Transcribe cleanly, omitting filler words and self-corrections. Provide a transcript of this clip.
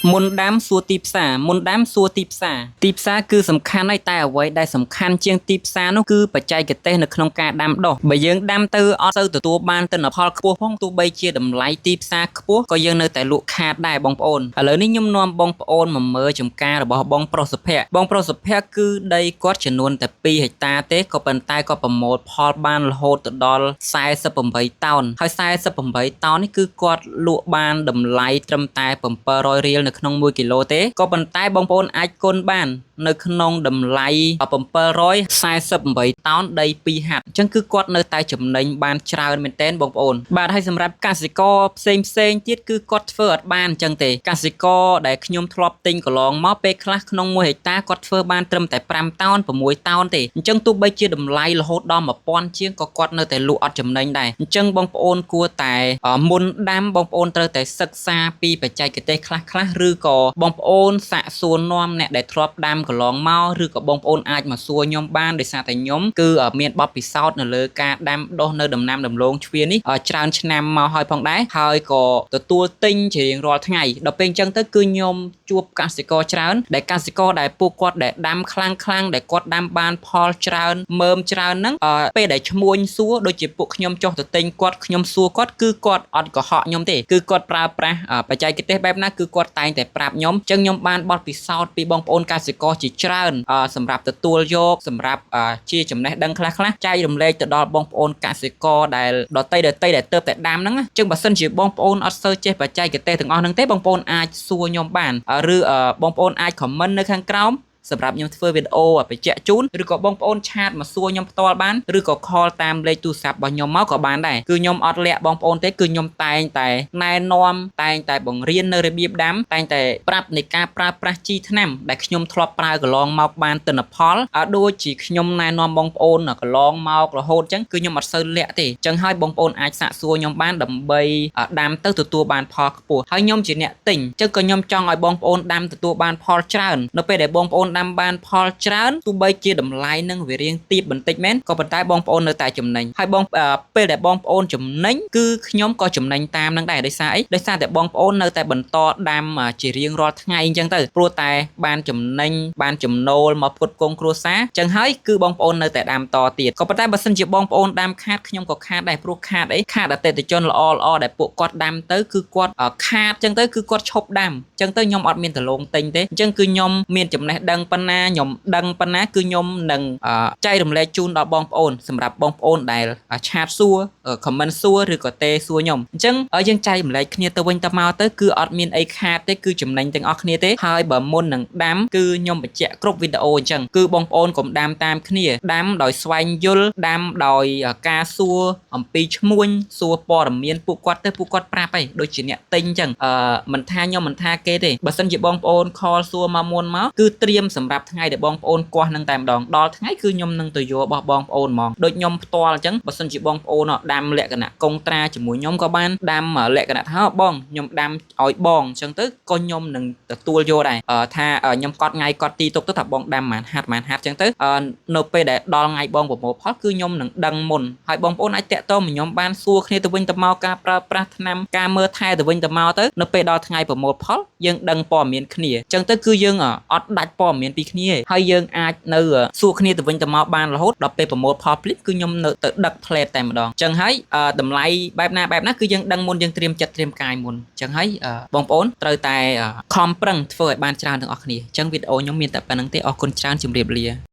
មុនដាំសួរទីផ្សារមុនដាំសួរទីផ្សារទីផ្សារគឺសំខាន់ហើយតែអ្វីដែលសំខាន់ជាងទីផ្សារនោះគឺបច្ចេកទេសនៅក្នុងការដាំដុះបើយើងដាំទៅអត់សូវទទួលបានទិន្នផលខ្ពស់ផងទោះបីជាតម្លៃទីផ្សារខ្ពស់ក៏យើងនៅតែលក់ខាតដែរបងប្អូនឥឡូវនេះខ្ញុំនាំបងប្អូនមកមើលចំការរបស់បងប្រុសសុភ័ក្រគឺដីគាត់ចំនួនតែ2ហិកតាទេក៏ប៉ុន្តែគាត់ប្រមូលផលបានរហូតទៅដល់48តោនហើយ48តោននេះគឺគាត់លក់បានតម្លៃត្រឹមតែ700រៀលនៅក្នុង1គីឡូទេក៏ប៉ុន្តែបងប្អូនអាចគុណបាននៅក្នុងតម្លៃ748តោនដី2ហាត់អញ្ចឹងគឺគាត់នៅតែចំណេញបានច្រើនមែនទែនបងប្អូនបាទហើយសម្រាប់កសិករផ្សេងទៀតគឺគាត់ធ្វើអត់បានអញ្ចឹងទេកសិករដែលខ្ញុំធ្លាប់ទិញកន្លងមកពេលខ្លះក្នុង1ហិកតាគាត់ធ្វើបានត្រឹមតែ5តោន6តោនទេអញ្ចឹងទោះបីជាតម្លៃរហូតដល់1000ជាងក៏គាត់នៅតែលក់អត់ចំណេញដែរអញ្ចឹងបងប្អូនគួរតែមុនដាំបងប្អូនត្រូវតែសិក្សាពីបច្ចេកទេសខ្លះឬក៏បងប្អូនសាកសួរនាំអ្នកដែលធ្លាប់ដាំកន្លងមកឬក៏បងប្អូនអាចមកសួរខ្ញុំបានដោយសារតែខ្ញុំគឺមានបទពិសោធន៍នៅលើការដាំដុះនៅដំណាំដំឡូងជ្វានេះច្រើនឆ្នាំមកហើយផងដែរហើយក៏ទទួលទិញជារៀងរាល់ថ្ងៃដល់ពេលអញ្ចឹងទៅគឺខ្ញុំជួបកសិករច្រើនដែលកសិករដែលពួកគាត់ដែលដាំខ្លាំងដែលគាត់ដាំបានផលច្រើនមើមច្រើនហ្នឹងពេលដែលឈ្មួញសួរដូចជាពួកខ្ញុំចុះទៅទិញគាត់ខ្ញុំសួរគាត់គឺគាត់អត់កុហកខ្ញុំទេគឺគាត់ប្រើប្រាស់បច្ចេកទេសបែបណាគឺគាត់តែងតែប្រាប់ខ្ញុំអញ្ចឹងខ្ញុំបានបទពិសោធន៍ពីបងប្អូនកសិករជាច្រើនសម្រាប់ទទួលយកសម្រាប់ជាចំណេះដឹងខ្លះចែករំលែកទៅដល់បងប្អូនកសិករដែលដតីដែលទៅតែដាំហ្នឹងអញ្ចឹងបើសិនជាបងប្អូនអត់សូវចេះបច្ចេកទេសទាំងអស់ហ្នឹងទេបងប្អូនអាចសួរខ្ញុំបានឬបងប្អូនអាច comment នៅខាងក្រោមសម្រាប់ខ្ញុំធ្វើវីដេអូបញ្ជាក់ជូនឬក៏បងប្អូនឆាតមកសួរខ្ញុំផ្ទាល់បានឬក៏ call តាមលេខទូរស័ព្ទរបស់ខ្ញុំមកក៏បានដែរគឺខ្ញុំអត់លាក់បងប្អូនទេគឺខ្ញុំតែងតែណែនាំតែងតែបង្រៀននៅរបៀបដាំតែងតែប្រាប់នៃការប្រើប្រាស់ជីថ្នាំដែលខ្ញុំធ្លាប់ប្រើកន្លងមកបានទិន្នផលដូចជាខ្ញុំណែនាំបងប្អូនកន្លងមករហូតអញ្ចឹងគឺខ្ញុំអត់សូវលាក់ទេអញ្ចឹងហើយបងប្អូនអាចសាកសួរខ្ញុំបានដើម្បីដាំទៅទទួលបានផលខ្ពស់ហើយខ្ញុំជាអ្នកទិញអញ្ចឹងក៏ខ្ញុំចង់ឲ្យបងប្អូនដាំទទួលបានផលច្រើននៅពេលដែលបងប្អូនដាំបានផលច្រើនទោះបីជាតម្លៃនឹងវារៀងទាបបន្តិចមែនក៏ប៉ុន្តែបងប្អូននៅតែចំណេញហើយពេលដែលបងប្អូនចំណេញគឺខ្ញុំក៏ចំណេញតាមនឹងដែរដោយសារអីដោយសារតែបងប្អូននៅតែបន្តដាំជារៀងរាល់ថ្ងៃអញ្ចឹងទៅព្រោះតែបានចំណេញបានចំណូលមកផ្គត់ផ្គង់គ្រួសារអញ្ចឹងហើយគឺបងប្អូននៅតែដាំតទៀតក៏ប៉ុន្តែបើសិនជាបងប្អូនដាំខាតខ្ញុំក៏ខាតដែរព្រោះខាតអីខាតអតិថិជនល្អដែលពួកគាត់ដាំទៅគឺគាត់ខាតអញ្ចឹងទៅគឺគាត់ឈប់ដាំអញ្ចឹងទៅខ្ញុំអត់មានដលងទិញទេអញ្ចឹងគឺខ្ញុំមានចំណេះដឹងប៉ុណ្ណាខ្ញុំដឹងប៉ុណ្ណាគឺខ្ញុំនឹងចែករំលែកជូនដល់បងប្អូនសម្រាប់បងប្អូនដែលឆាតសួរ comment សួរឬក៏ទេសួរខ្ញុំអញ្ចឹងយើងចែករំលែកគ្នាទៅវិញទៅមកទៅគឺអត់មានអីខាតទេគឺចំណេញទាំងអស់គ្នាទេហើយបើមុននឹងដាំគឺខ្ញុំបញ្ជាក់គ្រប់វីដេអូអញ្ចឹងគឺបងប្អូនកុំដាំតាមគ្នាដាំដោយស្វែងយល់ដាំដោយការសួរអំពីឈ្មួញសួរព័ត៌មានពួកគាត់ទៅពួកគាត់ប្រាប់ឯងដូចជាអ្នកទិញអញ្ចឹងមិនថាខ្ញុំមិនថាគេទេបើសិនជាបងប្អូនខលសួរមកមុនមកគឺត្រៀមសម្រាប់ថ្ងៃដែលបងប្អូនគាស់នឹងតែម្ដងដល់ថ្ងៃគឺខ្ញុំនឹងទៅយករបស់បងប្អូនហ្មងដូចខ្ញុំផ្ទាល់អញ្ចឹងបើសិនជាបងប្អូនដាំលក្ខណៈកុងត្រាជាមួយខ្ញុំក៏បានដាំលក្ខណៈថាបងខ្ញុំដាំឲ្យបងអញ្ចឹងទៅក៏ខ្ញុំនឹងទទួលយកដែរថាខ្ញុំកត់ថ្ងៃកត់ទីទុកទៅថាបងដាំប៉ុន្មានហាត់អញ្ចឹងទៅនៅពេលដែលដល់ថ្ងៃបងប្រមូលផលគឺខ្ញុំនឹងដឹងមុនហើយបងប្អូនអាចតាក់ទងមកខ្ញុំបានសួរគ្នាទៅវិញទៅមកការប្រើប្រាស់ថ្នាំការមើលថែទៅវិញទៅមកទៅនៅពេលដល់ថ្ងៃប្រមូលផលយើងដឹងព័ត៌មានគ្នាអញ្ចឹងទៅគឺយើងអត់ដាច់ព័ត៌មានពីគ្នាហើយយើងអាចនៅសួរគ្នាទៅវិញទៅមកបានរហូតដល់ពេលប្រមូលផលភ្លាមគឺខ្ញុំនៅទៅដឹកផ្លែតតែម្ដងអញ្ចឹងហើយតម្លៃបែបណាគឺយើងដឹងមុនយើងត្រៀមចិត្តត្រៀមកាយមុនអញ្ចឹងហើយបងប្អូនត្រូវតែខំប្រឹងធ្វើឲ្យបានច្រើនទាំងអស់គ្នាអញ្ចឹងវីដេអូខ្ញុំមានតែប៉ុណ្្នឹងទេអរគុណច្រើនជម្រាបលា